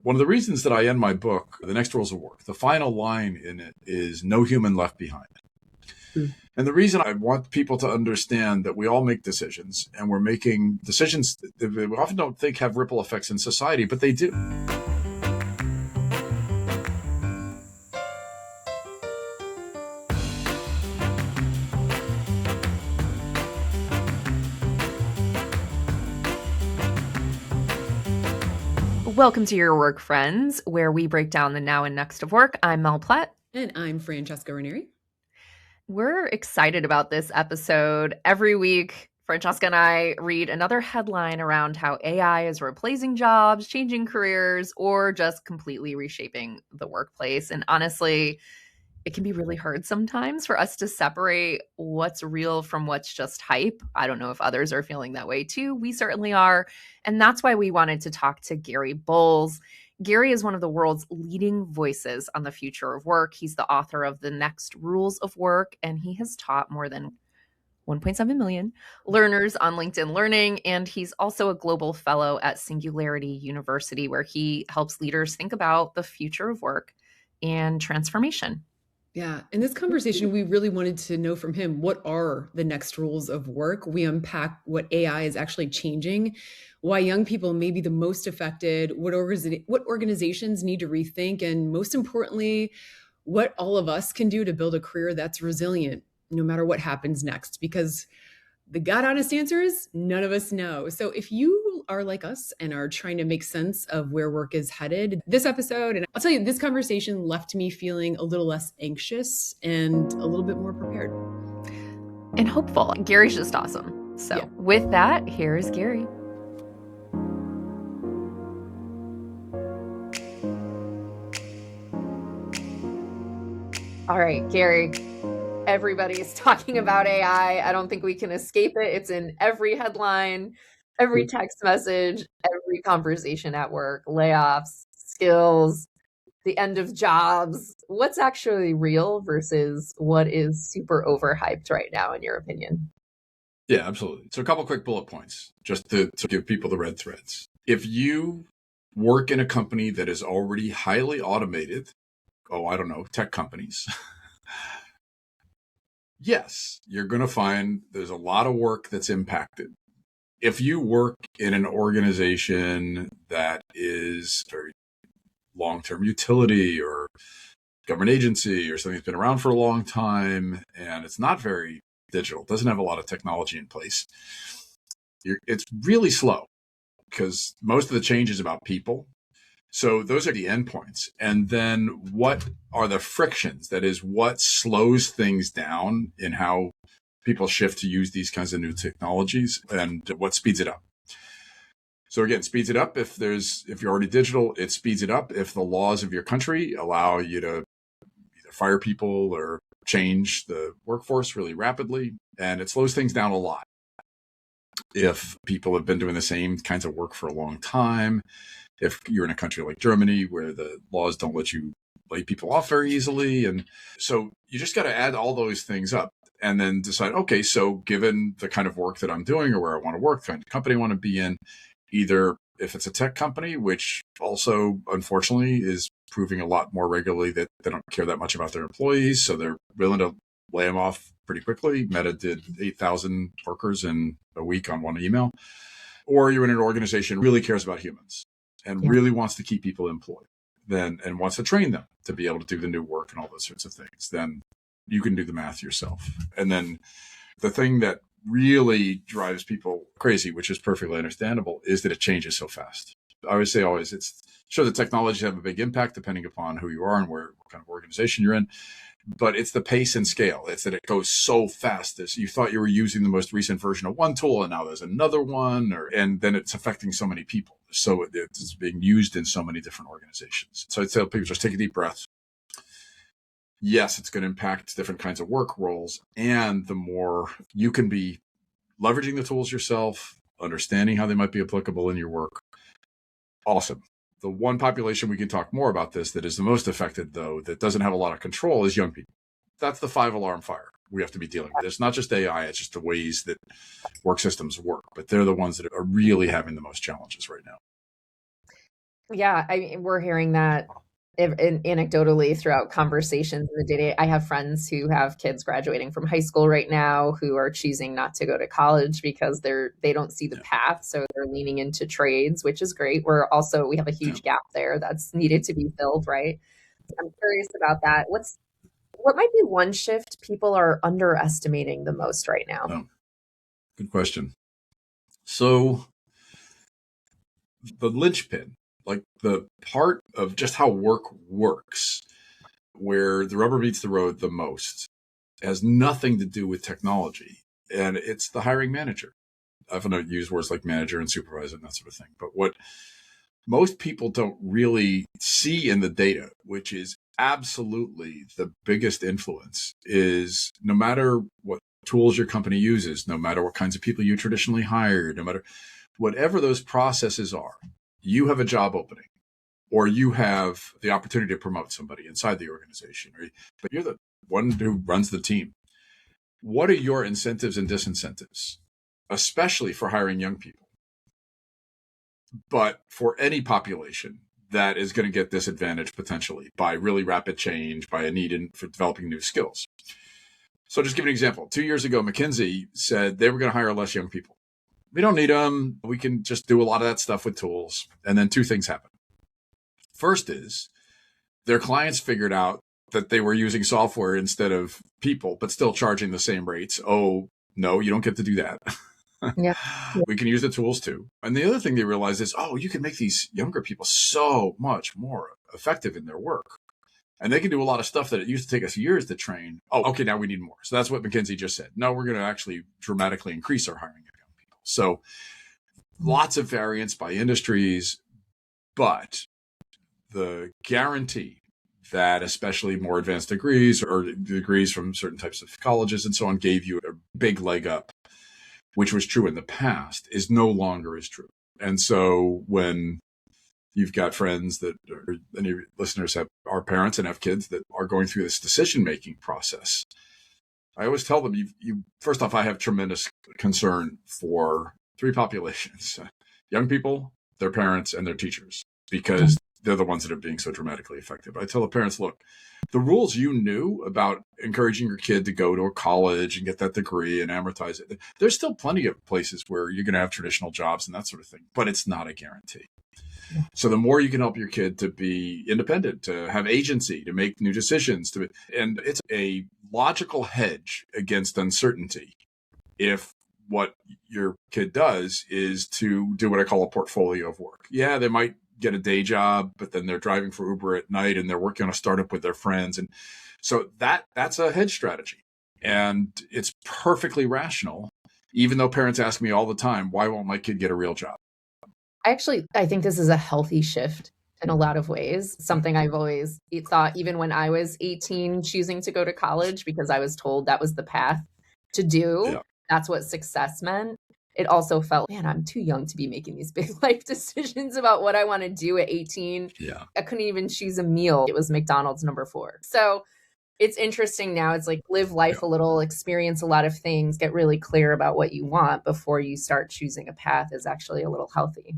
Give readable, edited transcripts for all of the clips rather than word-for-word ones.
One of the reasons that I end my book, The Next Rules of Work, the final line in it is no human left behind. Mm. And the reason I want people to understand that we all make decisions, and we're making decisions that we often don't think have ripple effects in society, but they do. Welcome to Your Work Friends, where we break down the now and next of work. I'm Mel Platt. And I'm Francesca Ranieri. We're excited about this episode. Every week, Francesca and I read another headline around how AI is replacing jobs, changing careers, or just completely reshaping the workplace. And honestly, it can be really hard sometimes for us to separate what's real from what's just hype. I don't know if others are feeling that way too. We certainly are. And that's why we wanted to talk to Gary Bolles. Gary is one of the world's leading voices on the future of work. He's the author of The Next Rules of Work, and he has taught more than 1.7 million learners on LinkedIn Learning. And he's also a global fellow at Singularity University, where he helps leaders think about the future of work and transformation. Yeah. In this conversation, we really wanted to know from him, what are the next rules of work? We unpack what AI is actually changing, why young people may be the most affected, what organizations need to rethink, and most importantly, what all of us can do to build a career that's resilient, no matter what happens next. Because the God honest answer is none of us know. So if you are like us and are trying to make sense of where work is headed, this episode, and I'll tell you, this conversation left me feeling a little less anxious and a little bit more prepared. And hopeful. Gary's just awesome. So With that, here's Gary. All right, Gary. Everybody's talking about AI. I don't think we can escape it. It's in every headline, every text message, every conversation at work, layoffs, skills, the end of jobs. What's actually real versus what is super overhyped right now, in your opinion? Yeah, absolutely. So a couple quick bullet points, just to give people the red threads. If you work in a company that is already highly automated, tech companies, yes, you're going to find there's a lot of work that's impacted. If you work in an organization that is very long-term utility or government agency or something that's been around for a long time and it's not very digital, doesn't have a lot of technology in place, it's really slow because most of the change is about people. So those are the endpoints. And then what are the frictions? That is what slows things down in how people shift to use these kinds of new technologies, and what speeds it up. So again, speeds it up if you're already digital. It speeds it up if the laws of your country allow you to either fire people or change the workforce really rapidly. And it slows things down a lot if people have been doing the same kinds of work for a long time. If you're in a country like Germany where the laws don't let you lay people off very easily. And so you just got to add all those things up and then decide, okay, so given the kind of work that I'm doing or where I want to work, the kind of company I want to be in, either if it's a tech company, which also unfortunately is proving a lot more regularly that they don't care that much about their employees. So they're willing to lay them off pretty quickly. Meta did 8,000 workers in a week on one email. Or you're in an organization that really cares about humans and really wants to keep people employed, and wants to train them to be able to do the new work and all those sorts of things, then you can do the math yourself. And then the thing that really drives people crazy, which is perfectly understandable, is that it changes so fast. I always say it's sure the technologies have a big impact depending upon who you are and what kind of organization you're in. But it's the pace and scale. It's that it goes so fast. You thought you were using the most recent version of one tool, and now there's another one, and then it's affecting so many people. So it's being used in so many different organizations. So I'd tell people, just take a deep breath. Yes, it's going to impact different kinds of work roles. And the more you can be leveraging the tools yourself, understanding how they might be applicable in your work, awesome. The one population we can talk more about this that is the most affected, though, that doesn't have a lot of control, is young people. That's the 5-alarm fire we have to be dealing with. It's not just AI, it's just the ways that work systems work. But they're the ones that are really having the most challenges right now. Yeah, I mean, we're hearing that anecdotally throughout conversations in the day. I have friends who have kids graduating from high school right now who are choosing not to go to college because they don't see the Yeah. path, so they're leaning into trades, which is great. We have a Yeah. huge gap there that's needed to be filled, right? I'm curious about that. What might be one shift people are underestimating the most right now? Oh, good question. So the linchpin, like the part of just how work works, where the rubber meets the road the most, has nothing to do with technology. And it's the hiring manager. I often use words like manager and supervisor and that sort of thing. But what most people don't really see in the data, which is absolutely the biggest influence, is no matter what tools your company uses, no matter what kinds of people you traditionally hire, no matter whatever those processes are, you have a job opening or you have the opportunity to promote somebody inside the organization, but you're the one who runs the team. What are your incentives and disincentives, especially for hiring young people? But for any population that is going to get disadvantaged potentially by really rapid change, by a need for developing new skills. So just give an example. 2 years ago, McKinsey said they were going to hire less young people. We don't need them. We can just do a lot of that stuff with tools. And then two things happen. First is their clients figured out that they were using software instead of people, but still charging the same rates. Oh, no, you don't get to do that. Yeah. We can use the tools too. And the other thing they realized is, oh, you can make these younger people so much more effective in their work. And they can do a lot of stuff that it used to take us years to train. Oh, okay, now we need more. So that's what McKinsey just said. No, we're going to actually dramatically increase our hiring of young people. So lots of variance by industries, but the guarantee that especially more advanced degrees or degrees from certain types of colleges and so on gave you a big leg up, which was true in the past, is no longer as true. And so when you've got friends that, or any listeners are parents and have kids that are going through this decision-making process, I always tell them, first off, I have tremendous concern for three populations: young people, their parents, and their teachers, because they're the ones that are being so dramatically affected. But I tell the parents, look, the rules you knew about encouraging your kid to go to a college and get that degree and amortize it, there's still plenty of places where you're going to have traditional jobs and that sort of thing, but it's not a guarantee. So the more you can help your kid to be independent, to have agency, to make new decisions, and it's a logical hedge against uncertainty if what your kid does is to do what I call a portfolio of work. Yeah, they might get a day job, but then they're driving for Uber at night and they're working on a startup with their friends. And so that's a hedge strategy. And it's perfectly rational, even though parents ask me all the time, why won't my kid get a real job? I think this is a healthy shift in a lot of ways. Something I've always thought, even when I was 18, choosing to go to college because I was told that was the path to do. Yeah. That's what success meant. It also felt, man, I'm too young to be making these big life decisions about what I want to do at 18. Yeah. I couldn't even choose a meal. It was McDonald's number 4. So it's interesting now. It's like live life a little, experience a lot of things, get really clear about what you want before you start choosing a path is actually a little healthy.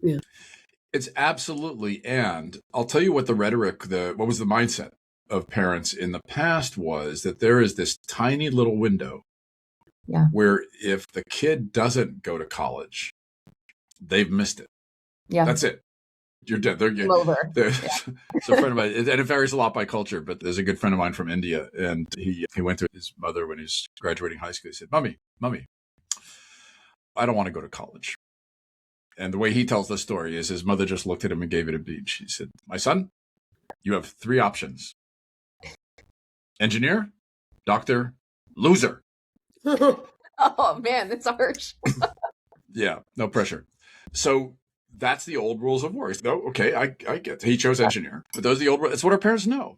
Yeah. It's absolutely. And I'll tell you what the rhetoric, what was the mindset of parents in the past was that there is this tiny little window where if the kid doesn't go to college, they've missed it. Yeah. That's it. You're dead. They're over. It's a friend of mine, and it varies a lot by culture, but there's a good friend of mine from India, and he went to his mother when he was graduating high school. He said, Mommy, I don't want to go to college. And the way he tells the story is his mother just looked at him and gave it a beat. She said, my son, you have 3 options: engineer, doctor, loser. Oh, man, that's harsh. Yeah, no pressure. So that's the old rules of war. No, okay, I get it. He chose engineer, but those are the old rules. It's what our parents know.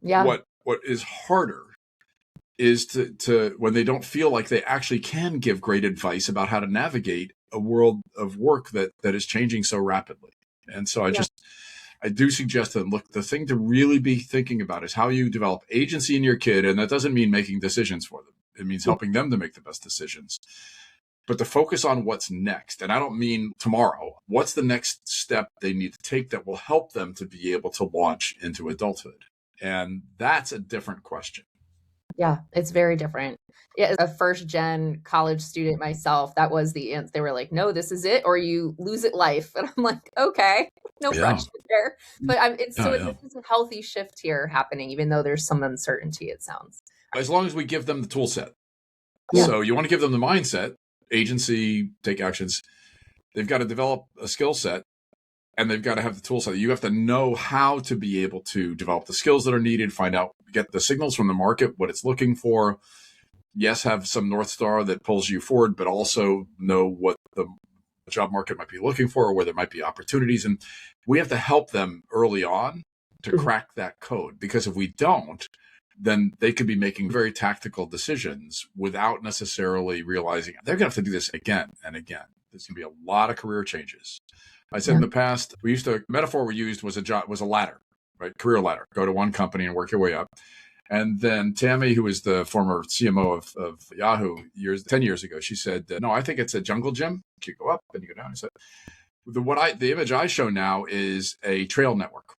Yeah. What is harder is to when they don't feel like they actually can give great advice about how to navigate a world of work that is changing so rapidly. And so I do suggest to them, look, the thing to really be thinking about is how you develop agency in your kid. And that doesn't mean making decisions for them. It means helping them to make the best decisions. but to focus on what's next. And I don't mean tomorrow. What's the next step they need to take that will help them to be able to launch into adulthood? And that's a different question. Yeah, it's very different. Yeah, as a first gen college student myself, that was the answer. They were like, no, this is it, or you lose it life. And I'm like, okay, no pressure there. But this is a healthy shift here happening, even though there's some uncertainty, it sounds. As long as we give them the tool set. Yeah. So you want to give them the mindset, agency, take actions. They've got to develop a skill set, and they've got to have the tool set. You have to know how to be able to develop the skills that are needed, find out, get the signals from the market, what it's looking for. Yes, have some North Star that pulls you forward, but also know what the job market might be looking for or where there might be opportunities. And we have to help them early on to crack that code, because if we don't, then they could be making very tactical decisions without necessarily realizing they're going to have to do this again and again. There's going to be a lot of career changes. I said in the past, metaphor we used was a ladder, right? Career ladder. Go to one company and work your way up. And then Tammy, who was the former CMO of Yahoo 10 years ago, she said, no, I think it's a jungle gym. You go up and you go down. I said, the image I show now is a trail network.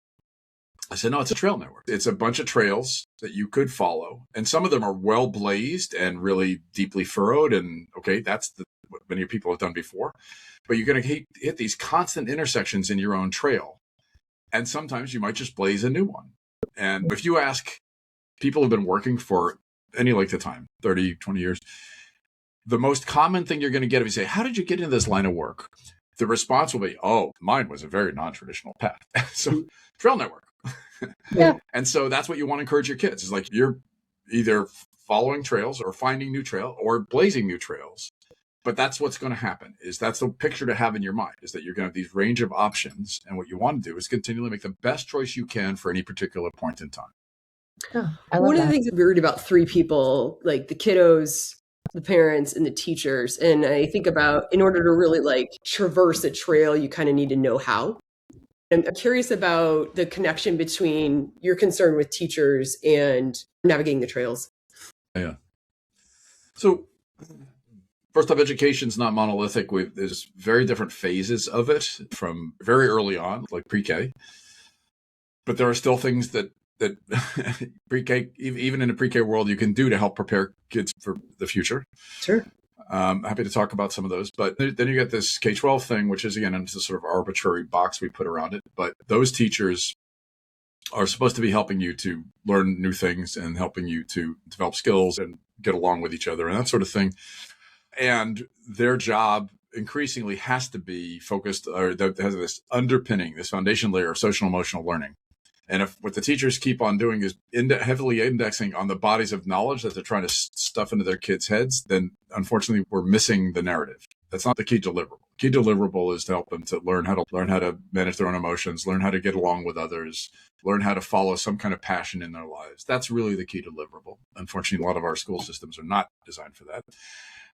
I said, no, it's a trail network. It's a bunch of trails that you could follow. And some of them are well blazed and really deeply furrowed. And okay, that's what many people have done before. But you're going to hit these constant intersections in your own trail. And sometimes you might just blaze a new one. And if you ask people who've been working for any length of time, 30, 20 years, the most common thing you're going to get if you say, how did you get into this line of work? The response will be, oh, mine was a very non-traditional path. So trail network. Yeah. And so that's what you want to encourage your kids. Is like you're either following trails or finding new trail or blazing new trails. But that's what's going to happen. That's the picture to have in your mind, is that you're going to have these range of options. And what you want to do is continually make the best choice you can for any particular point in time. Oh, I love One of that. the things that's weird about three people, like the kiddos, the parents, and the teachers. And I think about, in order to really traverse a trail, you kind of need to know how. I'm curious about the connection between your concern with teachers and navigating the trails. Yeah. So first off, education is not monolithic. There's very different phases of it from very early on, like pre-K. But there are still things that pre-K, even in a pre-K world, you can do to help prepare kids for the future. Sure. Happy to talk about some of those. But then you get this K-12 thing, which is, again, it's a sort of arbitrary box we put around it. But those teachers are supposed to be helping you to learn new things and helping you to develop skills and get along with each other and that sort of thing. And their job increasingly has to be focused, or that has this underpinning, this foundation layer of social emotional learning. And if what the teachers keep on doing is heavily indexing on the bodies of knowledge that they're trying to stuff into their kids' heads, then unfortunately we're missing the narrative. That's not the key deliverable. Key deliverable is to help them to learn how to manage their own emotions, learn how to get along with others, learn how to follow some kind of passion in their lives. That's really the key deliverable. Unfortunately, a lot of our school systems are not designed for that.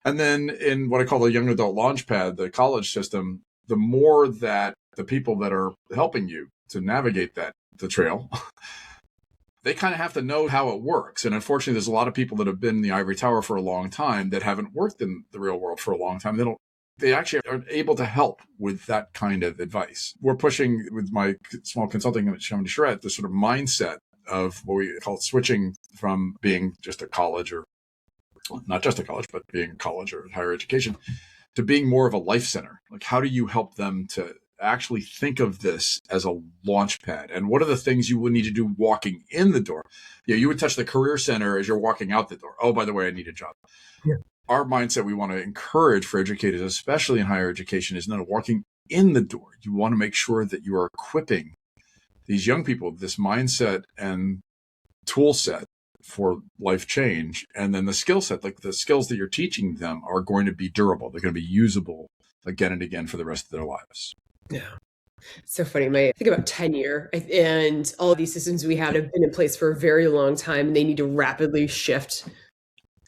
And then in what I call the young adult launchpad, the college system, the more that the people that are helping you to navigate the trail, they kind of have to know how it works. And unfortunately, there's a lot of people that have been in the ivory tower for a long time that haven't worked in the real world for a long time. They actually aren't able to help with that kind of advice. We're pushing with my small consulting at Shimon Shred, the sort of mindset of what we call switching from being just a college, or not just a college, but being a college or higher education, to being more of a life center. Like, how do you help them to actually think of this as a launch pad? And what are the things you would need to do walking in the door? Yeah, you would touch the career center as you're walking out the door. Oh, by the way, I need a job. Yeah. Our mindset we want to encourage for educators, especially in higher education, is not walking in the door. You want to make sure that you are equipping these young people with this mindset and tool set for life change. And then the skill set, like the skills that you're teaching them, are going to be durable. They're going to be usable again and again for the rest of their lives. Yeah. So funny. I think about tenure, and all of these systems we have been in place for a very long time, and they need to rapidly shift.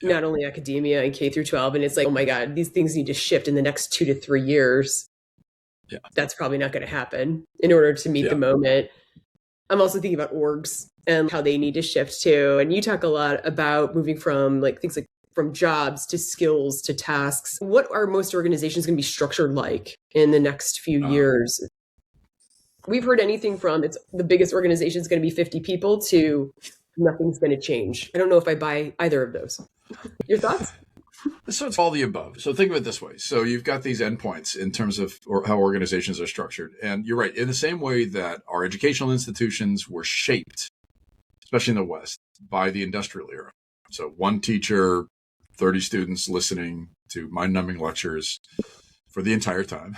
Not only academia and K through 12. And it's like, oh my God, these things need to shift in the next 2 to 3 years. Yeah. That's probably not going to happen in order to meet the moment. I'm also thinking about orgs and how they need to shift too. And you talk a lot about moving from things like from jobs to skills to tasks. What are most organizations going to be structured like in the next few years? We've heard anything from the biggest organization is going to be 50 people to nothing's going to change. I don't know if I buy either of those. Your thoughts? So it's all the above. So think of it this way. So you've got these endpoints in terms of how organizations are structured. And you're right. In the same way that our educational institutions were shaped, especially in the West, by the industrial era. So one teacher, 30 students listening to mind-numbing lectures for the entire time.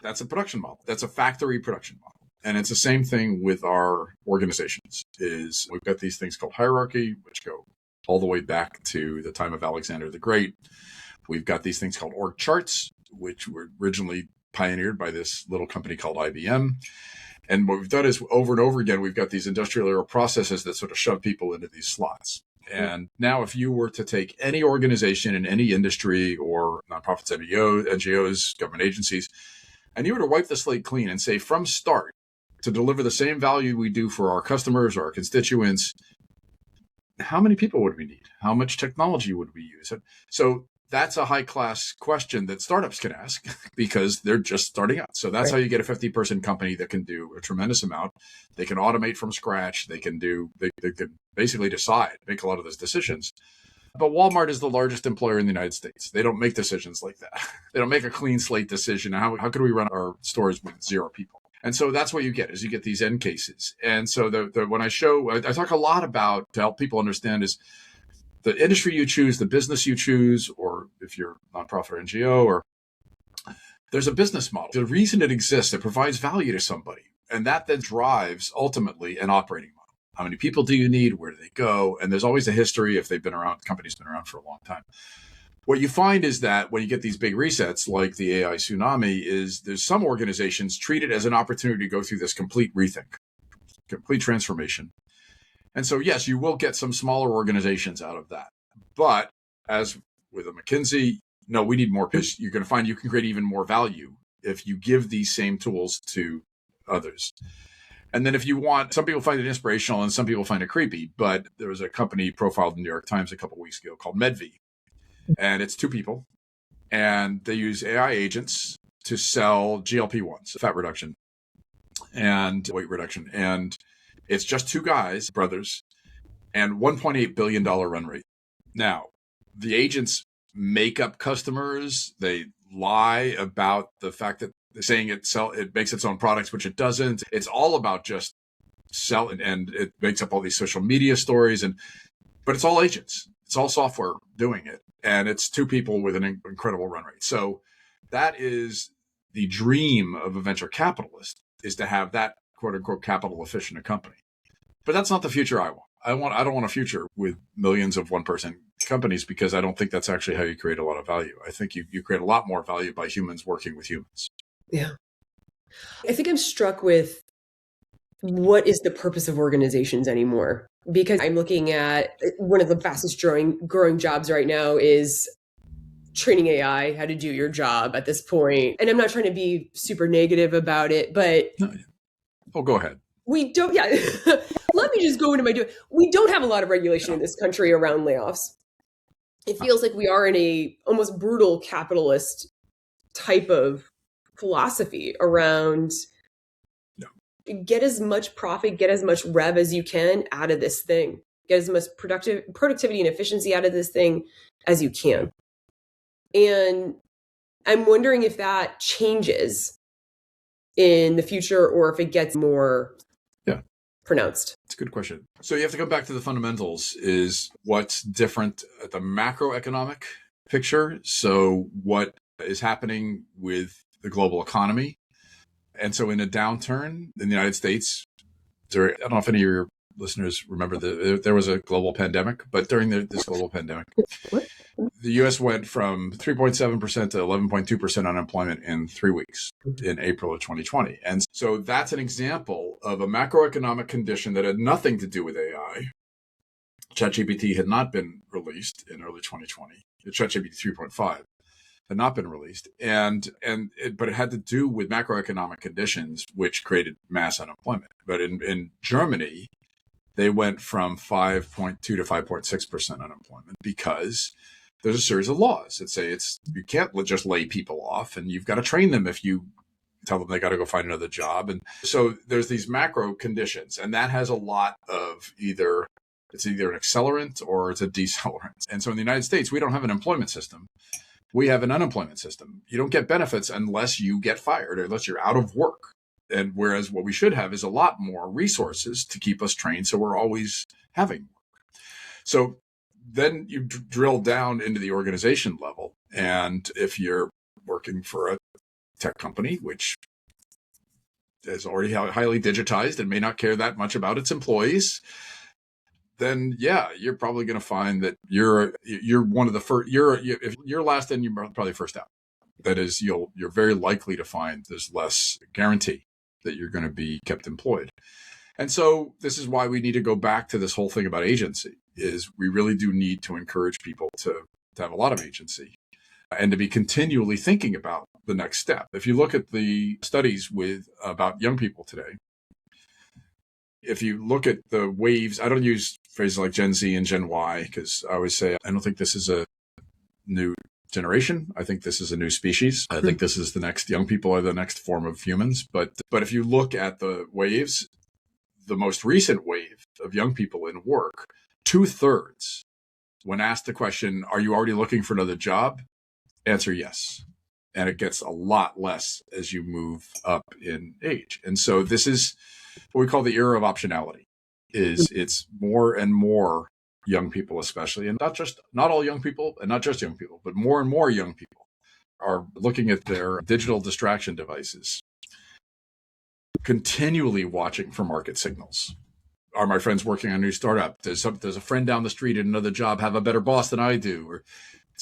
That's a production model. That's a factory production model. And it's the same thing with our organizations. Is we've got these things called hierarchy, which go all the way back to the time of Alexander the Great. We've got these things called org charts, which were originally pioneered by this little company called IBM. And what we've done is over and over again, we've got these industrial era processes that sort of shove people into these slots. And now if you were to take any organization in any industry or nonprofits, NGOs, government agencies, and you were to wipe the slate clean and say from start to deliver the same value we do for our customers or our constituents, how many people would we need? How much technology would we use? So that's a high-class question that startups can ask because they're just starting out. So that's how you get a 50-person company that can do a tremendous amount. They can automate from scratch. They can basically decide, make a lot of those decisions. But Walmart is the largest employer in the United States. They don't make decisions like that. They don't make a clean slate decision. How could we run our stores with 0 people? And so that's what you get, is you get these end cases. And so when I talk a lot about, to help people understand, is the industry you choose, the business you choose, or if you're a nonprofit or NGO, or there's a business model. The reason it exists, it provides value to somebody. And that then drives ultimately an operating model. How many people do you need? Where do they go? And there's always a history if they've been around, the company's been around for a long time. What you find is that when you get these big resets, like the AI tsunami, is there's some organizations treat it as an opportunity to go through this complete rethink, complete transformation. And so, yes, you will get some smaller organizations out of that. But as with a McKinsey, no, we need more, because you're going to find you can create even more value if you give these same tools to others. And then if you want, some people find it inspirational and some people find it creepy, but there was a company profiled in the New York Times a couple of weeks ago called MedV. And it's 2 people, and they use AI agents to sell GLP-1s, fat reduction and weight reduction. And it's just 2 guys, brothers, and $1.8 billion run rate. Now, the agents make up customers. They lie about the fact that they're saying it makes its own products, which it doesn't. It's all about just selling, and it makes up all these social media stories. But it's all agents. It's all software doing it. And it's 2 people with an incredible run rate. So that is the dream of a venture capitalist, is to have that quote unquote capital efficient company. But that's not the future I want. I don't want a future with millions of 1-person companies, because I don't think that's actually how you create a lot of value. I think you create a lot more value by humans working with humans. Yeah. I think I'm struck with what is the purpose of organizations anymore? Because I'm looking at one of the fastest growing jobs right now is training AI how to do your job at this point. And I'm not trying to be super negative about it, but go ahead. We don't, yeah. Let me just go into my we don't have a lot of regulation in this country around layoffs. It feels like we are in a almost brutal capitalist type of philosophy around get as much profit, get as much rev as you can out of this thing. Get as much productivity and efficiency out of this thing as you can. And I'm wondering if that changes in the future or if it gets more pronounced. It's a good question. So you have to come back to the fundamentals, is what's different at the macroeconomic picture. So what is happening with the global economy. And so in a downturn in the United States, I don't know if any of your listeners remember there was a global pandemic, but during this global pandemic, the U.S. went from 3.7% to 11.2% unemployment in 3 weeks in April of 2020. And so that's an example of a macroeconomic condition that had nothing to do with AI. ChatGPT had not been released in early 2020. ChatGPT 3.5 had not been released, but it had to do with macroeconomic conditions, which created mass unemployment. But in Germany, they went from 5.2 to 5.6% unemployment because there's a series of laws that say you can't just lay people off, and you've got to train them if you tell them they got to go find another job. And so there's these macro conditions, and that has a lot of it's either an accelerant or it's a decelerant. And so in the United States, we don't have an employment system. We have an unemployment system. You don't get benefits unless you get fired or unless you're out of work. And whereas what we should have is a lot more resources to keep us trained, so we're always having work. So then you drill down into the organization level. And if you're working for a tech company, which is already highly digitized and may not care that much about its employees, then yeah, you're probably going to find that you're one of the first. If you're last in, you're probably first out. That is, you're very likely to find there's less guarantee that you're going to be kept employed. And so this is why we need to go back to this whole thing about agency. Is we really do need to encourage people to have a lot of agency and to be continually thinking about the next step. If you look at the studies about young people today, if you look at the waves, I don't use phrases like Gen Z and Gen Y because I always say I don't think this is a new generation. I think this is a new species. I think this is the next, young people are the next form of humans. But if you look at the waves, the most recent wave of young people in work, 2/3, when asked the question, are you already looking for another job? Answer yes. And it gets a lot less as you move up in age. And so this is what we call the era of optionality. It's more and more young people, especially, and not all young people and not just young people, but more and more young people are looking at their digital distraction devices, continually watching for market signals. Are my friends working on a new startup? Does a friend down the street at another job have a better boss than I do?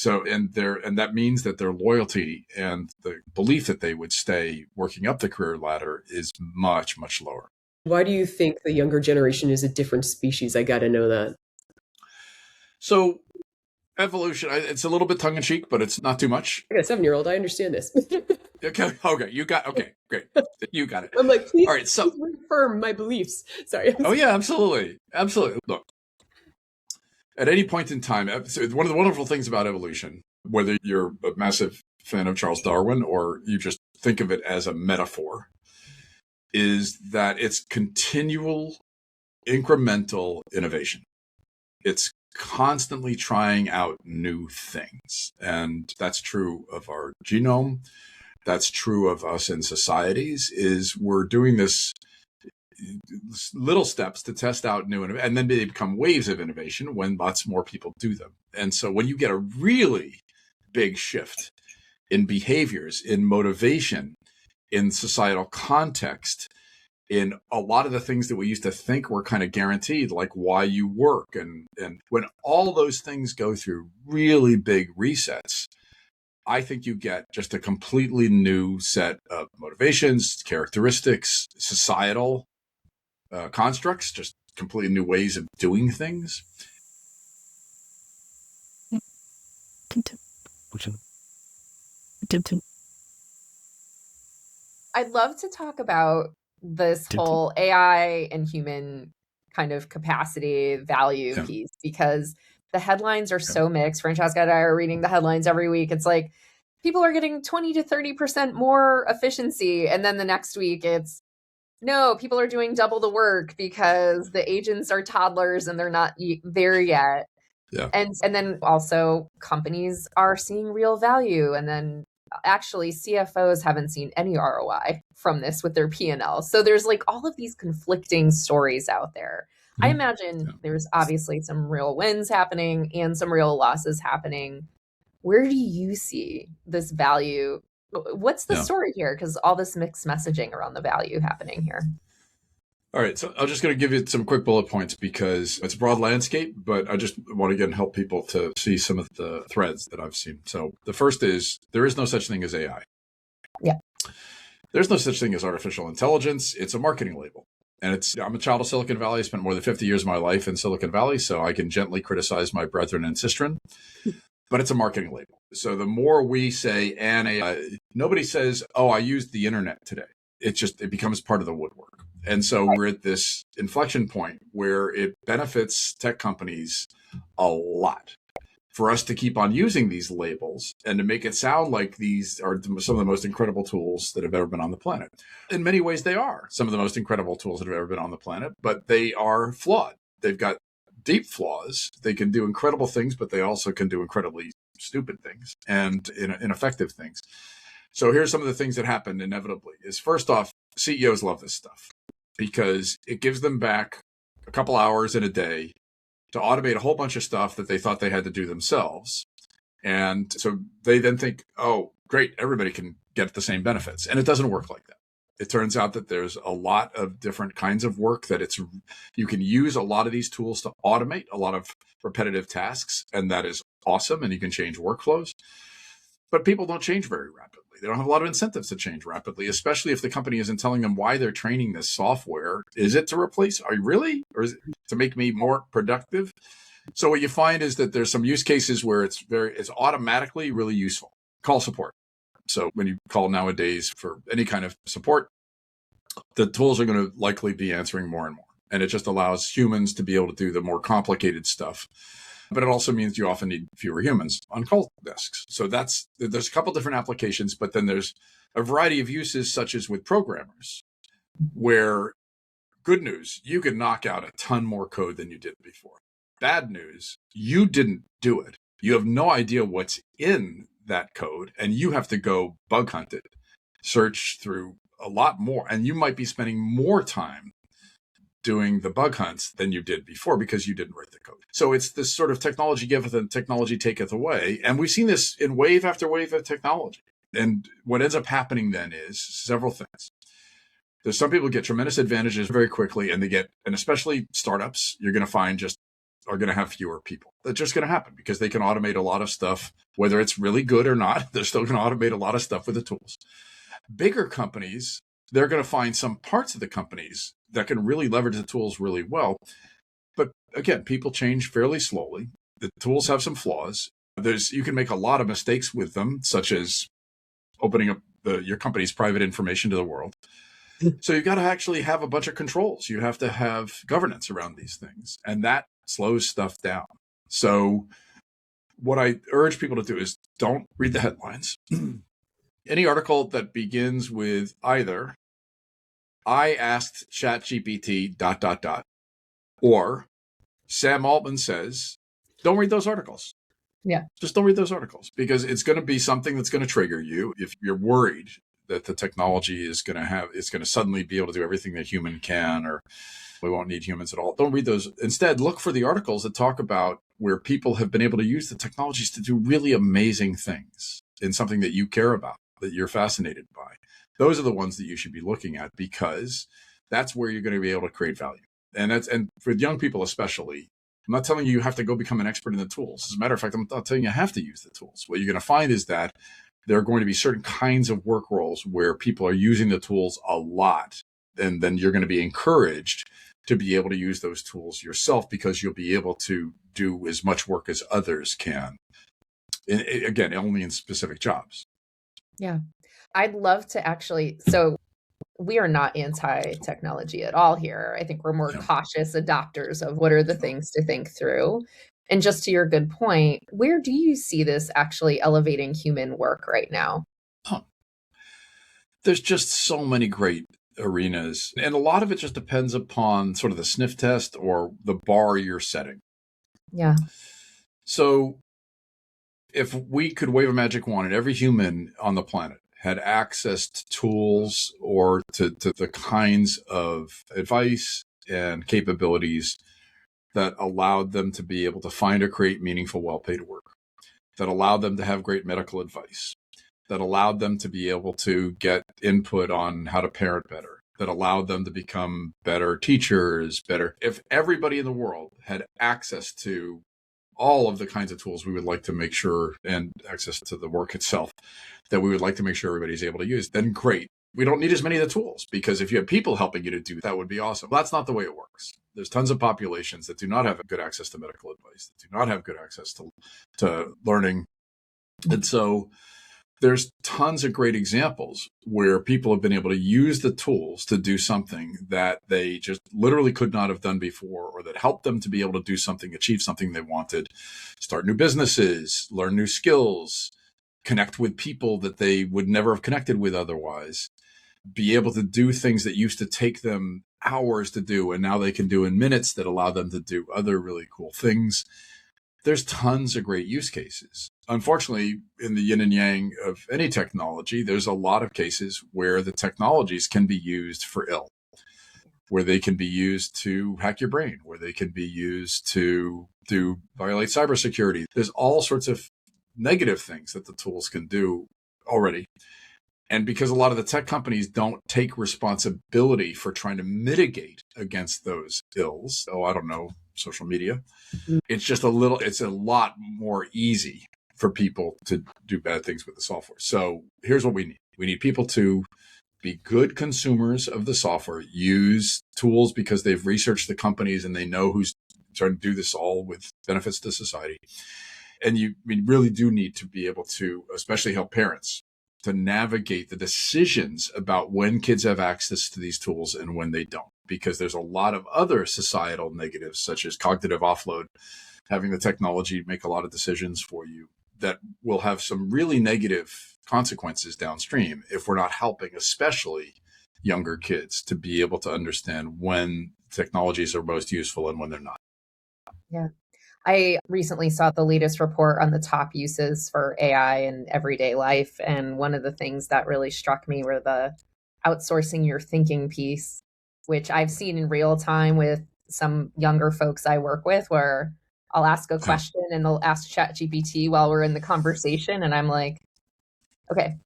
And that means that their loyalty and the belief that they would stay working up the career ladder is much, much lower. Why do you think the younger generation is a different species? I got to know that. So evolution, it's a little bit tongue in cheek, but it's not too much. I got a 7-year-old. I understand this. Okay. Great. You got it. I'm like, please, all right, so please reaffirm my beliefs. Sorry. Oh yeah, absolutely. Look, at any point in time, so one of the wonderful things about evolution, whether you're a massive fan of Charles Darwin or you just think of it as a metaphor, is that it's continual, incremental innovation. It's constantly trying out new things. And that's true of our genome. That's true of us in societies, is we're doing this little steps to test out new innovation, and then they become waves of innovation when lots more people do them. And so when you get a really big shift in behaviors, in motivation, in societal context, in a lot of the things that we used to think were kind of guaranteed, like why you work, and when all those things go through really big resets, I think you get just a completely new set of motivations, characteristics, societal constructs, just completely new ways of doing things. I'd love to talk about this whole AI and human kind of capacity value piece, because the headlines are so mixed. Francesca and I are reading the headlines every week. It's like people are getting 20 to 30% more efficiency. And then the next week it's, no, people are doing double the work because the agents are toddlers and they're not there yet. Yeah. And then also companies are seeing real value. And then actually CFOs haven't seen any ROI from this with their P&L. So there's like all of these conflicting stories out there. I imagine there's obviously some real wins happening and some real losses happening. Where do you see this value? What's the story here? Because all this mixed messaging around the value happening here. All right, so I'm just going to give you some quick bullet points because it's a broad landscape, but I just want to again help people to see some of the threads that I've seen. So the first is there is no such thing as AI. Yeah. There's no such thing as artificial intelligence. It's a marketing label. And I'm a child of Silicon Valley. I spent more than 50 years of my life in Silicon Valley, so I can gently criticize my brethren and sistren. But it's a marketing label. So the more we say, and AI, nobody says, oh, I used the internet today. it becomes part of the woodwork. And so we're at this inflection point where it benefits tech companies a lot for us to keep on using these labels and to make it sound like these are some of the most incredible tools that have ever been on the planet. In many ways, they are some of the most incredible tools that have ever been on the planet, but they are flawed. They've got deep flaws. They can do incredible things, but they also can do incredibly stupid things and ineffective things. So here's some of the things that happen inevitably is, first off, CEOs love this stuff because it gives them back a couple hours in a day to automate a whole bunch of stuff that they thought they had to do themselves. And so they then think, oh, great, everybody can get the same benefits. And it doesn't work like that. It turns out that there's a lot of different kinds of work that you can use a lot of these tools to automate a lot of repetitive tasks. And that is awesome. And you can change workflows. But people don't change very rapidly. They don't have a lot of incentives to change rapidly, especially if the company isn't telling them why they're training this software. Is it to replace? Are you really? Or is it to make me more productive? So what you find is that there's some use cases where it's automatically really useful. Call support. So when you call nowadays for any kind of support, the tools are going to likely be answering more and more. And it just allows humans to be able to do the more complicated stuff. But it also means you often need fewer humans on call desks. So there's a couple different applications, but then there's a variety of uses, such as with programmers, where good news, you could knock out a ton more code than you did before. Bad news, you didn't do it. You have no idea what's in that code, and you have to go bug hunt it, search through a lot more, and you might be spending more time doing the bug hunts than you did before because you didn't write the code. So it's this sort of technology giveth and technology taketh away. And we've seen this in wave after wave of technology. And what ends up happening then is several things. There's some people get tremendous advantages very quickly, and especially startups, you're going to find are going to have fewer people. That's just going to happen because they can automate a lot of stuff, whether it's really good or not. They're still going to automate a lot of stuff with the tools. Bigger companies, they're going to find some parts of the companies that can really leverage the tools really well. But again, people change fairly slowly. The tools have some flaws. You can make a lot of mistakes with them, such as opening up your company's private information to the world. So you've got to actually have a bunch of controls. You have to have governance around these things, and that slows stuff down. So what I urge people to do is don't read the headlines. Any article that begins with either I asked ChatGPT ... or Sam Altman says, don't read those articles. Yeah. Just don't read those articles because it's going to be something that's going to trigger you if you're worried that the technology it's going to suddenly be able to do everything that human can, or we won't need humans at all. Don't read those. Instead, look for the articles that talk about where people have been able to use the technologies to do really amazing things in something that you care about, that you're fascinated by. Those are the ones that you should be looking at because that's where you're going to be able to create value. And for young people especially, I'm not telling you have to go become an expert in the tools. As a matter of fact, I'm not telling you have to use the tools. What you're going to find is that there are going to be certain kinds of work roles where people are using the tools a lot. And then you're going to be encouraged to be able to use those tools yourself because you'll be able to do as much work as others can. Again, only in specific jobs. Yeah. I'd love to so we are not anti-technology at all here. I think we're more cautious adopters of what are the things to think through. And just to your good point, where do you see this actually elevating human work right now? There's just so many great arenas. And a lot of it just depends upon sort of the sniff test or the bar you're setting. Yeah. So if we could wave a magic wand and every human on the planet had access to tools or to the kinds of advice and capabilities that allowed them to be able to find or create meaningful, well-paid work, that allowed them to have great medical advice, that allowed them to be able to get input on how to parent better, that allowed them to become better teachers, if everybody in the world had access to all of the kinds of tools we would like to make sure, and access to the work itself, that we would like to make sure everybody's able to use, then great. We don't need as many of the tools because if you have people helping you to do that would be awesome. But that's not the way it works. There's tons of populations that do not have good access to medical advice, that do not have good access to learning. And so there's tons of great examples where people have been able to use the tools to do something that they just literally could not have done before, or that helped them to be able to do something, achieve something they wanted, start new businesses, learn new skills, connect with people that they would never have connected with otherwise, be able to do things that used to take them hours to do, and now they can do in minutes, that allow them to do other really cool things. There's tons of great use cases. Unfortunately, in the yin and yang of any technology, there's a lot of cases where the technologies can be used for ill, where they can be used to hack your brain, where they can be used to violate cybersecurity. There's all sorts of negative things that the tools can do already. And because a lot of the tech companies don't take responsibility for trying to mitigate against those ills, I don't know, social media, it's a lot more easy for people to do bad things with the software. So here's what we need. We need people to be good consumers of the software, use tools because they've researched the companies and they know who's trying to do this all with benefits to society. And we really do need to be able to, especially help parents, to navigate the decisions about when kids have access to these tools and when they don't, because there's a lot of other societal negatives, such as cognitive offload, having the technology make a lot of decisions for you that will have some really negative consequences downstream if we're not helping, especially younger kids, to be able to understand when technologies are most useful and when they're not. Yeah. I recently saw the latest report on the top uses for AI in everyday life. And one of the things that really struck me were the outsourcing your thinking piece, which I've seen in real time with some younger folks I work with, where I'll ask a question and they'll ask ChatGPT while we're in the conversation. And I'm like, okay,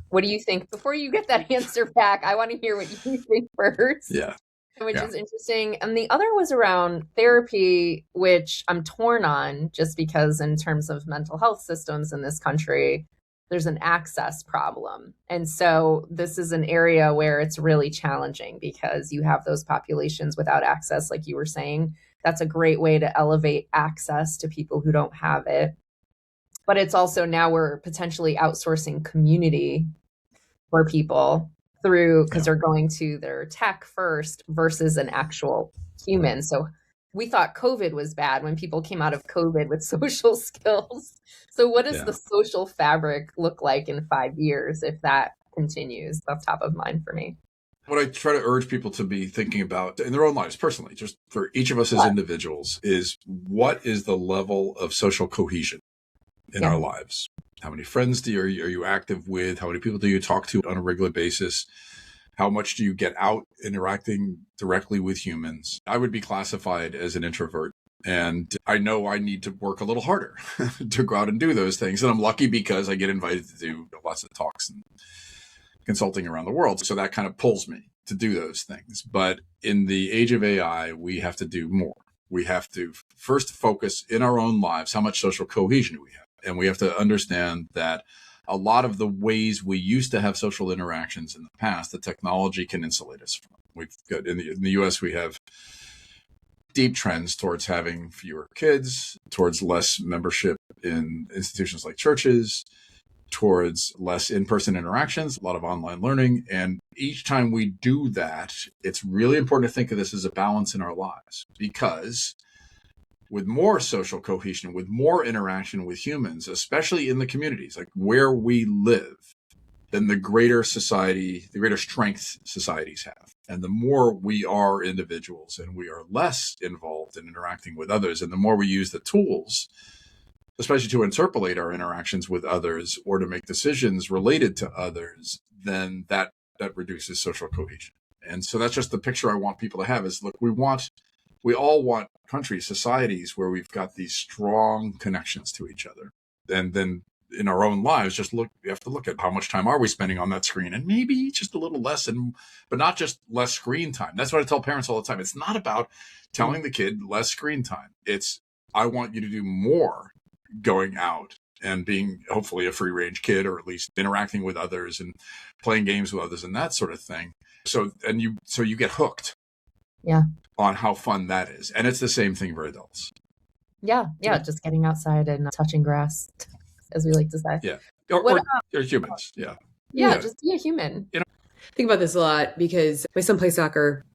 what do you think? Before you get that answer back, I want to hear what you think first. Yeah. Which is interesting. And the other was around therapy, which I'm torn on, just because in terms of mental health systems in this country, there's an access problem. And so this is an area where it's really challenging because you have those populations without access, like you were saying. That's a great way to elevate access to people who don't have it. But it's also now we're potentially outsourcing community for people through, because they're going to their tech first versus an actual human. So we thought COVID was bad when people came out of COVID with social skills. So what does the social fabric look like in 5 years if that continues? That's top of mind for me. What I try to urge people to be thinking about in their own lives personally, just for each of us as individuals, is what is the level of social cohesion in our lives? How many friends are you active with? How many people do you talk to on a regular basis? How much do you get out interacting directly with humans? I would be classified as an introvert, and I know I need to work a little harder to go out and do those things. And I'm lucky because I get invited to do lots of talks and consulting around the world. So that kind of pulls me to do those things. But in the age of AI, we have to do more. We have to first focus in our own lives, how much social cohesion do we have? And we have to understand that a lot of the ways we used to have social interactions in the past, the technology can insulate us from. We've got in the US, we have deep trends towards having fewer kids, towards less membership in institutions like churches, towards less in-person interactions, a lot of online learning. And each time we do that, it's really important to think of this as a balance in our lives, because with more social cohesion, with more interaction with humans, especially in the communities, like where we live, then the greater strength societies have. And the more we are individuals and we are less involved in interacting with others, and the more we use the tools, especially to interpolate our interactions with others or to make decisions related to others, then that reduces social cohesion. And so that's just the picture I want people to have is, look, we all want countries, societies where we've got these strong connections to each other. And then in our own lives, we have to look at how much time are we spending on that screen, and maybe just a little less, but not just less screen time. That's what I tell parents all the time. It's not about telling the kid less screen time. It's, I want you to do more going out and being hopefully a free range kid, or at least interacting with others and playing games with others and that sort of thing. So you get hooked. Yeah. On how fun that is. And it's the same thing for adults. Yeah. Just getting outside and touching grass, as we like to say. Yeah. or humans. Yeah. Yeah, just be a human. You know, I think about this a lot because my son plays soccer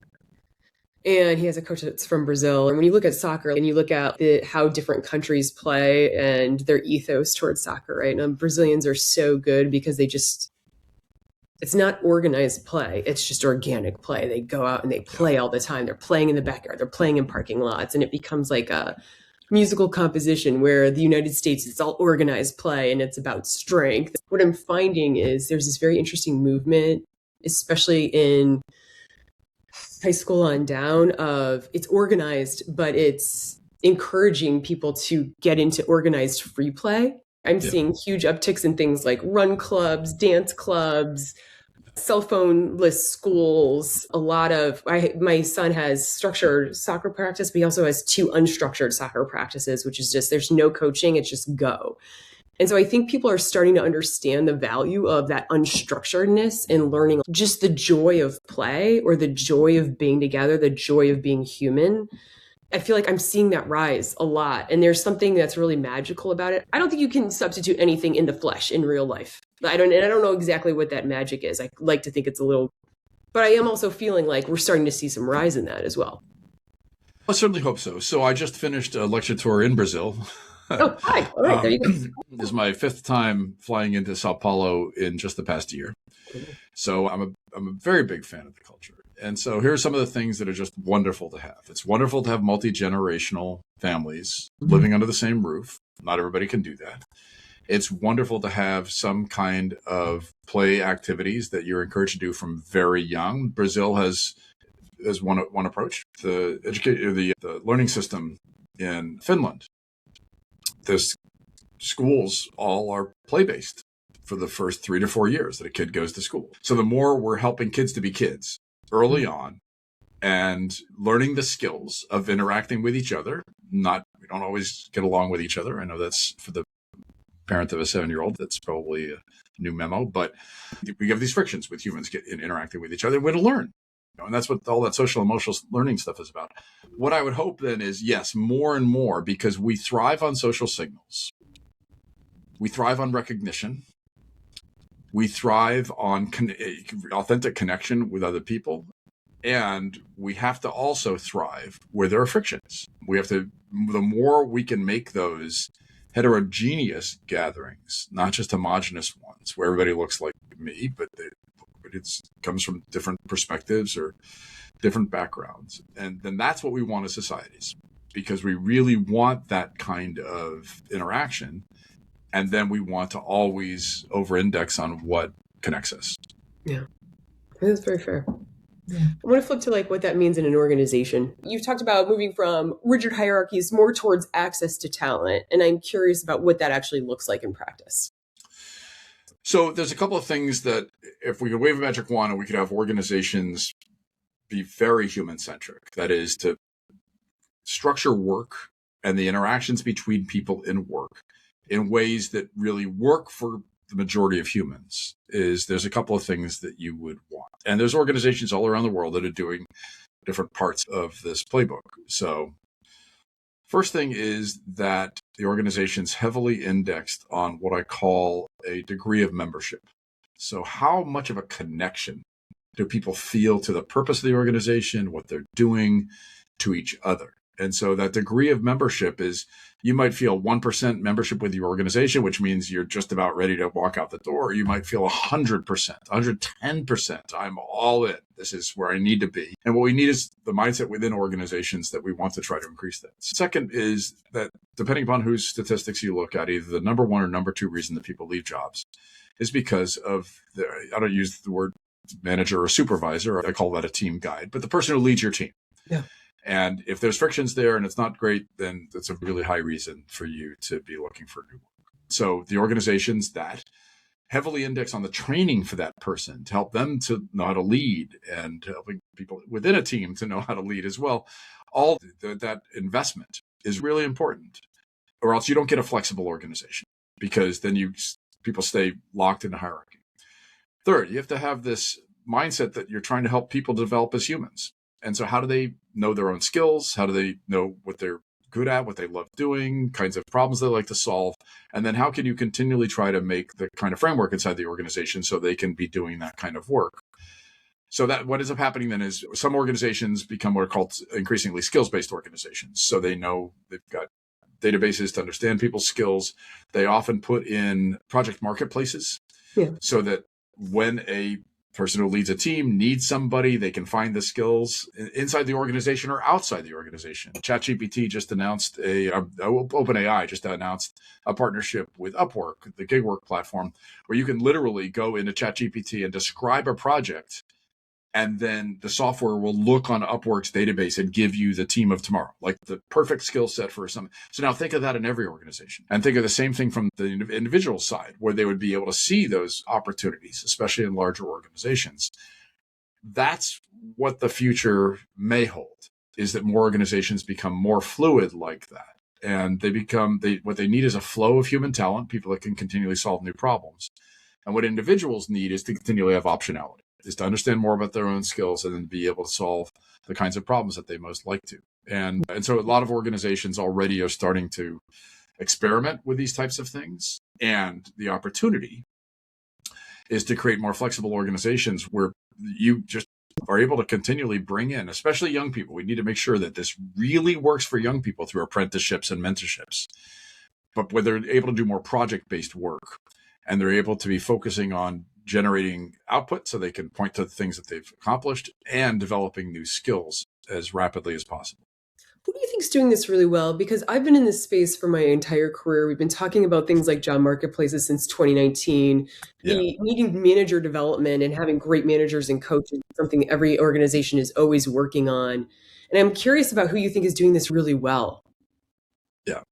and he has a coach that's from Brazil. And when you look at soccer and you look at how different countries play and their ethos towards soccer, right? And Brazilians are so good because it's not organized play. It's just organic play. They go out and they play all the time. They're playing in the backyard. They're playing in parking lots. And it becomes like a musical composition where the United States, it's all organized play and it's about strength. What I'm finding is there's this very interesting movement, especially in high school on down, of it's organized, but it's encouraging people to get into organized free play. I'm seeing huge upticks in things like run clubs, dance clubs, cell phone-less schools. My son has structured soccer practice, but he also has 2 unstructured soccer practices, which is just, there's no coaching, it's just go. And so I think people are starting to understand the value of that unstructuredness and learning just the joy of play or the joy of being together, the joy of being human. I feel like I'm seeing that rise a lot. And there's something that's really magical about it. I don't think you can substitute anything in the flesh in real life. I don't know exactly what that magic is. I like to think it's a little, but I am also feeling like we're starting to see some rise in that as well. I certainly hope so. So I just finished a lecture tour in Brazil. Oh, hi. All right, there you go. This is my 5th time flying into Sao Paulo in just the past year. So I'm a very big fan of the culture. And so here are some of the things that are just wonderful to have. It's wonderful to have multi-generational families living under the same roof. Not everybody can do that. It's wonderful to have some kind of play activities that you're encouraged to do from very young. Brazil has one approach. The learning system in Finland, the schools all are play-based for the first 3 to 4 years that a kid goes to school. So the more we're helping kids to be kids early on and learning the skills of interacting with each other, we don't always get along with each other. I know that's for the parent of a 7-year-old, that's probably a new memo, but we have these frictions with humans interacting with each other. We're to learn. And that's what all that social emotional learning stuff is about. What I would hope then is, yes, more and more, because we thrive on social signals. We thrive on recognition. We thrive on authentic connection with other people. And we have to also thrive where there are frictions. The more we can make those heterogeneous gatherings, not just homogenous ones where everybody looks like me, but it comes from different perspectives or different backgrounds. And then that's what we want as societies, because we really want that kind of interaction. And then we want to always over-index on what connects us. Yeah, that's very fair. Yeah. I want to flip to what that means in an organization. You've talked about moving from rigid hierarchies more towards access to talent. And I'm curious about what that actually looks like in practice. So there's a couple of things that if we could wave a magic wand and we could have organizations be very human-centric, that is to structure work and the interactions between people in work in ways that really work for the majority of humans, there's a couple of things that you would want. And there's organizations all around the world that are doing different parts of this playbook. So first thing is that the organization's heavily indexed on what I call a degree of membership. So how much of a connection do people feel to the purpose of the organization, what they're doing, to each other? And so that degree of membership is, you might feel 1% membership with your organization, which means you're just about ready to walk out the door. You might feel 100%, 110%. I'm all in. This is where I need to be. And what we need is the mindset within organizations that we want to try to increase that. Second is that depending upon whose statistics you look at, either the number 1 or number 2 reason that people leave jobs is because of I don't use the word manager or supervisor. I call that a team guide, but the person who leads your team. Yeah. And if there's frictions there and it's not great, then that's a really high reason for you to be looking for new work. So the organizations that heavily index on the training for that person to help them to know how to lead and helping people within a team to know how to lead as well, all that investment is really important, or else you don't get a flexible organization, because then people stay locked in a hierarchy. Third, you have to have this mindset that you're trying to help people develop as humans. And so how do they know their own skills? How do they know what their good at, what they love doing, kinds of problems they like to solve, and then how can you continually try to make the kind of framework inside the organization so they can be doing that kind of work. So that what ends up happening then is some organizations become what are called increasingly skills-based organizations. So they know they've got databases to understand people's skills. They often put in project marketplaces so that when a person who leads a team needs somebody, they can find the skills inside the organization or outside the organization. ChatGPT just announced OpenAI just announced a partnership with Upwork, the gig work platform, where you can literally go into ChatGPT and describe a project, and then the software will look on Upwork's database and give you the team of tomorrow, like the perfect skill set for something. So now think of that in every organization, and think of the same thing from the individual side, where they would be able to see those opportunities, especially in larger organizations. That's what the future may hold, is that more organizations become more fluid like that. And what they need is a flow of human talent, people that can continually solve new problems. And what individuals need is to continually have optionality, is to understand more about their own skills and then be able to solve the kinds of problems that they most like to. And so a lot of organizations already are starting to experiment with these types of things. And the opportunity is to create more flexible organizations where you just are able to continually bring in, especially young people. We need to make sure that this really works for young people through apprenticeships and mentorships, but where they're able to do more project-based work and they're able to be focusing on generating output so they can point to the things that they've accomplished and developing new skills as rapidly as possible. Who do you think is doing this really well? Because I've been in this space for my entire career. We've been talking about things like job marketplaces since 2019. The needing manager development and having great managers and coaches is something every organization is always working on. And I'm curious about who you think is doing this really well. Yeah.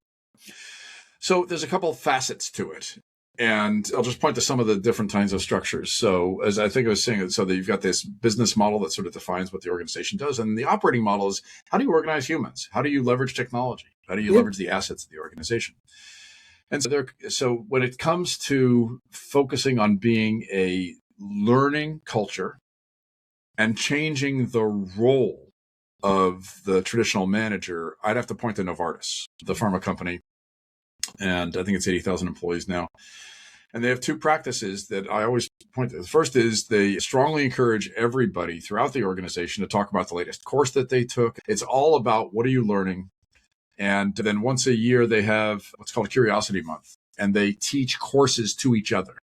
So there's a couple of facets to it. And I'll just point to some of the different kinds of structures. So as I think I was saying, so that you've got this business model that sort of defines what the organization does. And the operating model is, how do you organize humans? How do you leverage technology? How do you leverage the assets of the organization? And so when it comes to focusing on being a learning culture and changing the role of the traditional manager, I'd have to point to Novartis, the pharma company. And I think it's 80,000 employees now. And they have two practices that I always point to. The first is they strongly encourage everybody throughout the organization to talk about the latest course that they took. It's all about what are you learning? And then once a year, they have what's called Curiosity Month, and they teach courses to each other.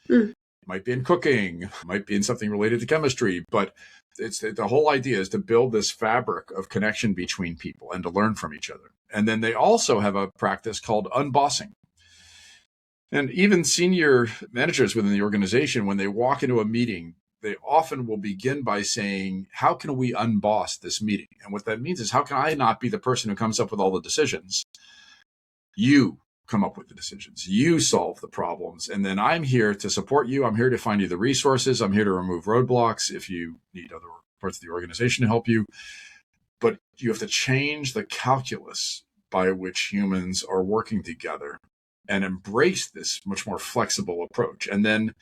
It might be in cooking, might be in something related to chemistry, but the whole idea is to build this fabric of connection between people and to learn from each other. And then they also have a practice called unbossing. And even senior managers within the organization, when they walk into a meeting, they often will begin by saying, how can we unboss this meeting? And what that means is, how can I not be the person who comes up with all the decisions? You come up with the decisions. You solve the problems. And then I'm here to support you. I'm here to find you the resources. I'm here to remove roadblocks if you need other parts of the organization to help you. But you have to change the calculus by which humans are working together and embrace this much more flexible approach. And then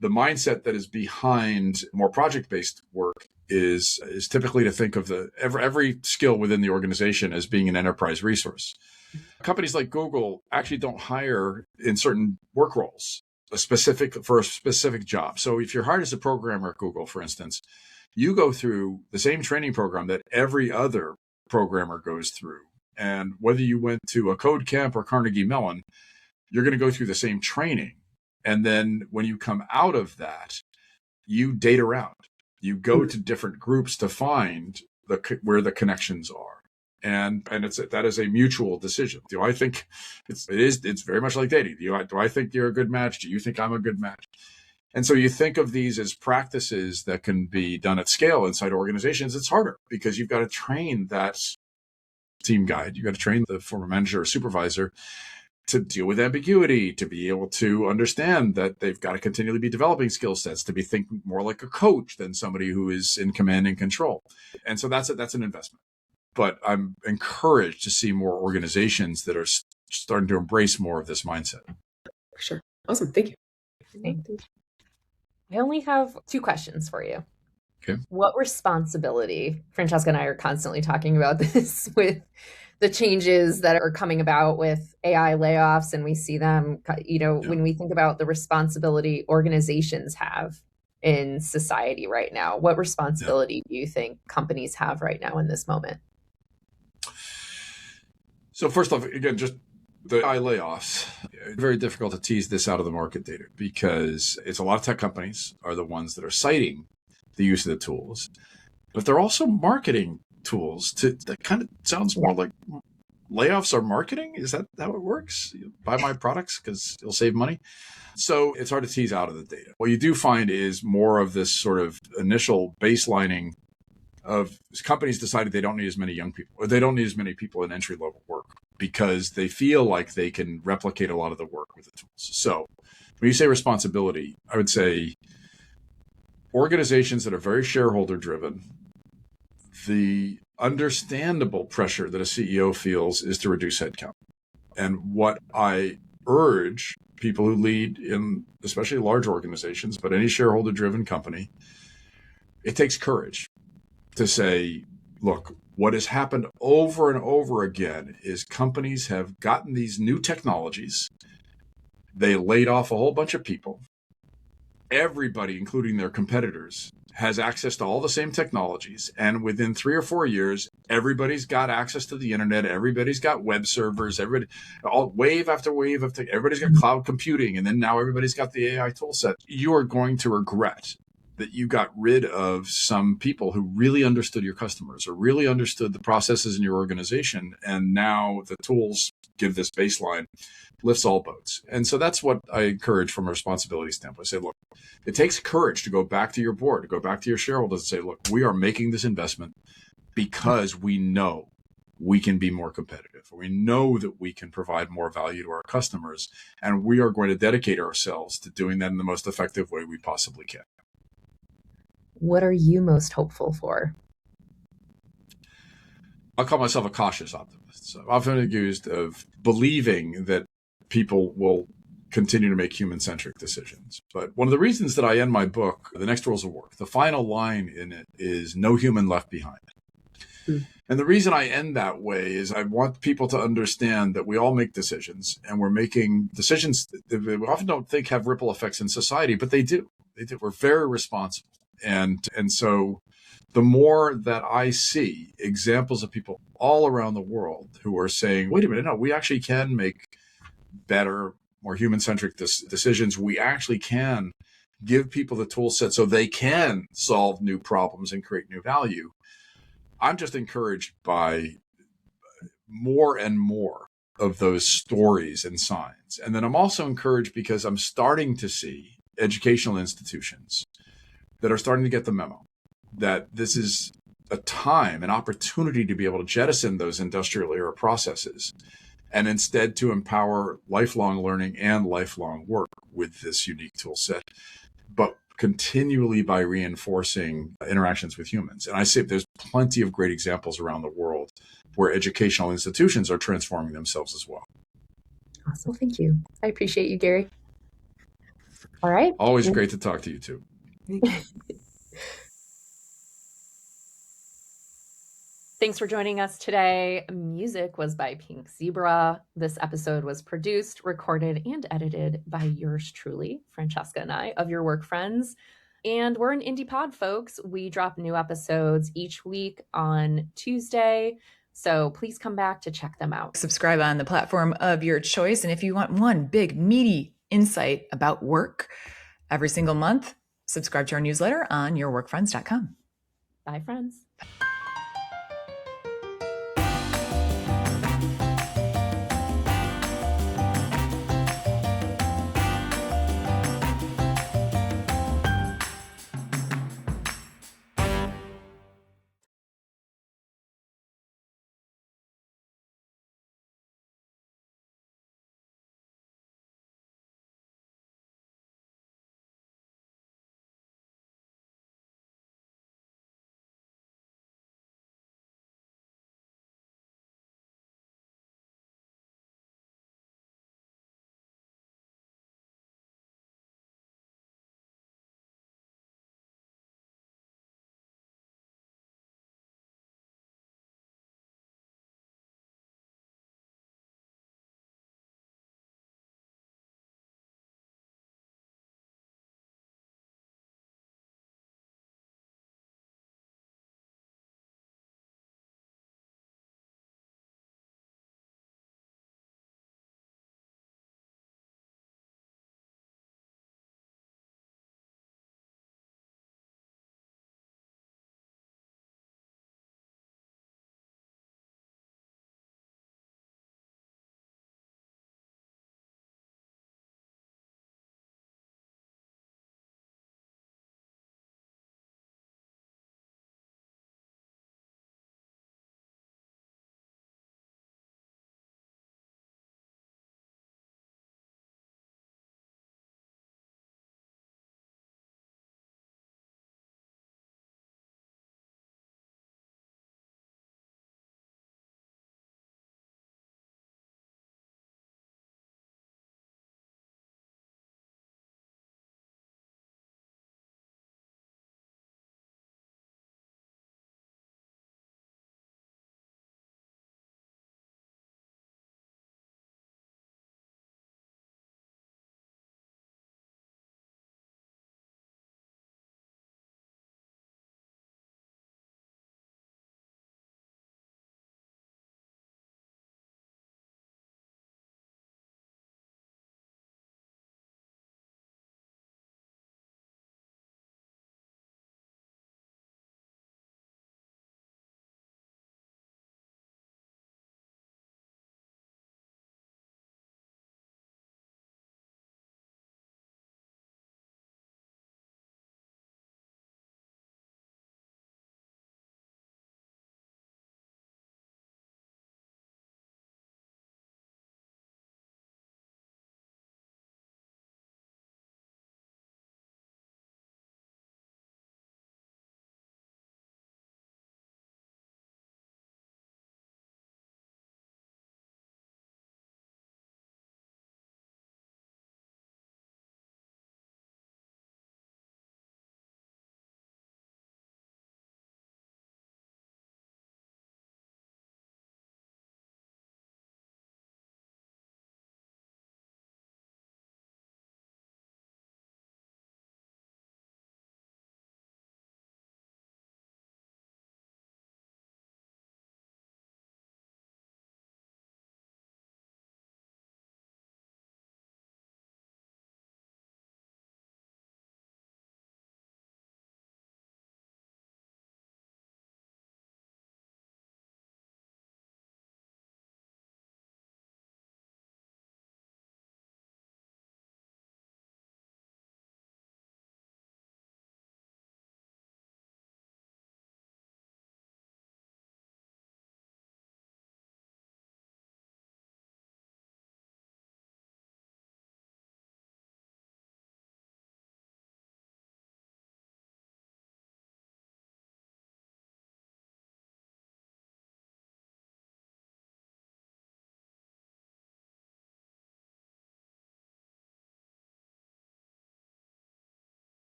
the mindset that is behind more project-based work is typically to think of every skill within the organization as being an enterprise resource. Companies like Google actually don't hire in certain work roles for a specific job. So if you're hired as a programmer at Google, for instance, you go through the same training program that every other programmer goes through. And whether you went to a code camp or Carnegie Mellon, you're going to go through the same training. And then when you come out of that, you date around. You go to different groups to find where the connections are. And that is a mutual decision. Do I think it's very much like dating? Do I think you're a good match? Do you think I'm a good match? And so you think of these as practices that can be done at scale inside organizations. It's harder because you've got to train that team guide. You've got to train the former manager or supervisor to deal with ambiguity, to be able to understand that they've got to continually be developing skill sets, to be thinking more like a coach than somebody who is in command and control. And so that's an investment. But I'm encouraged to see more organizations that are starting to embrace more of this mindset. For sure. Awesome. Thank you. I only have two questions for you. Okay. What responsibility, Francesca and I are constantly talking about this with the changes that are coming about with AI layoffs, and we see them, when we think about the responsibility organizations have in society right now, what responsibility do you think companies have right now in this moment? So first off, again, just the AI layoffs, very difficult to tease this out of the market data because it's a lot of tech companies are the ones that are citing the use of the tools, but they're also marketing tools that kind of sounds more like layoffs are marketing. Is that how it works? You buy my products because you'll save money. So it's hard to tease out of the data. What you do find is more of this sort of initial baselining of companies decided they don't need as many young people, or they don't need as many people in entry level work because they feel like they can replicate a lot of the work with the tools. So when you say responsibility, I would say organizations that are very shareholder driven, the understandable pressure that a CEO feels is to reduce headcount. And what I urge people who lead in especially large organizations, but any shareholder driven company, it takes courage to say, look, what has happened over and over again is companies have gotten these new technologies. They laid off a whole bunch of people. Everybody, including their competitors, has access to all the same technologies. And within 3 or 4 years, everybody's got access to the internet. Everybody's got web servers. Wave after wave after, everybody's got cloud computing. And then now everybody's got the AI tool set. You are going to regret that you got rid of some people who really understood your customers or really understood the processes in your organization. And now the tools give this baseline, lifts all boats. And so that's what I encourage from a responsibility standpoint. I say, look, it takes courage to go back to your board, to go back to your shareholders and say, look, we are making this investment because we know we can be more competitive. We know that we can provide more value to our customers, and we are going to dedicate ourselves to doing that in the most effective way we possibly can. What are you most hopeful for? I'll call myself a cautious optimist. So I'm often accused of believing that people will continue to make human-centric decisions. But one of the reasons that I end my book, The Next Rules of Work, the final line in it is no human left behind. And the reason I end that way is I want people to understand that we all make decisions, and we're making decisions that we often don't think have ripple effects in society, but they do. They do. We're very responsible. And so the more that I see examples of people all around the world who are saying, wait a minute, no, we actually can make better, more human-centric decisions. We actually can give people the tool set so they can solve new problems and create new value. I'm just encouraged by more and more of those stories and signs. And then I'm also encouraged because I'm starting to see educational institutions that are starting to get the memo that this is a time, an opportunity to be able to jettison those industrial era processes and instead to empower lifelong learning and lifelong work with this unique tool set, but continually by reinforcing interactions with humans. And I say there's plenty of great examples around the world where educational institutions are transforming themselves as well. Awesome. Thank you. I appreciate you, Gary. All right. Always great to talk to you too. Thanks for joining us today. Music was by Pink Zebra. This episode was produced, recorded, and edited by yours truly, Francesca and I, of Your Work Friends. And we're an indie pod, folks. We drop new episodes each week on Tuesday. So please come back to check them out. Subscribe on the platform of your choice. And if you want one big, meaty insight about work every single month, subscribe to our newsletter on yourworkfriends.com. Bye, friends.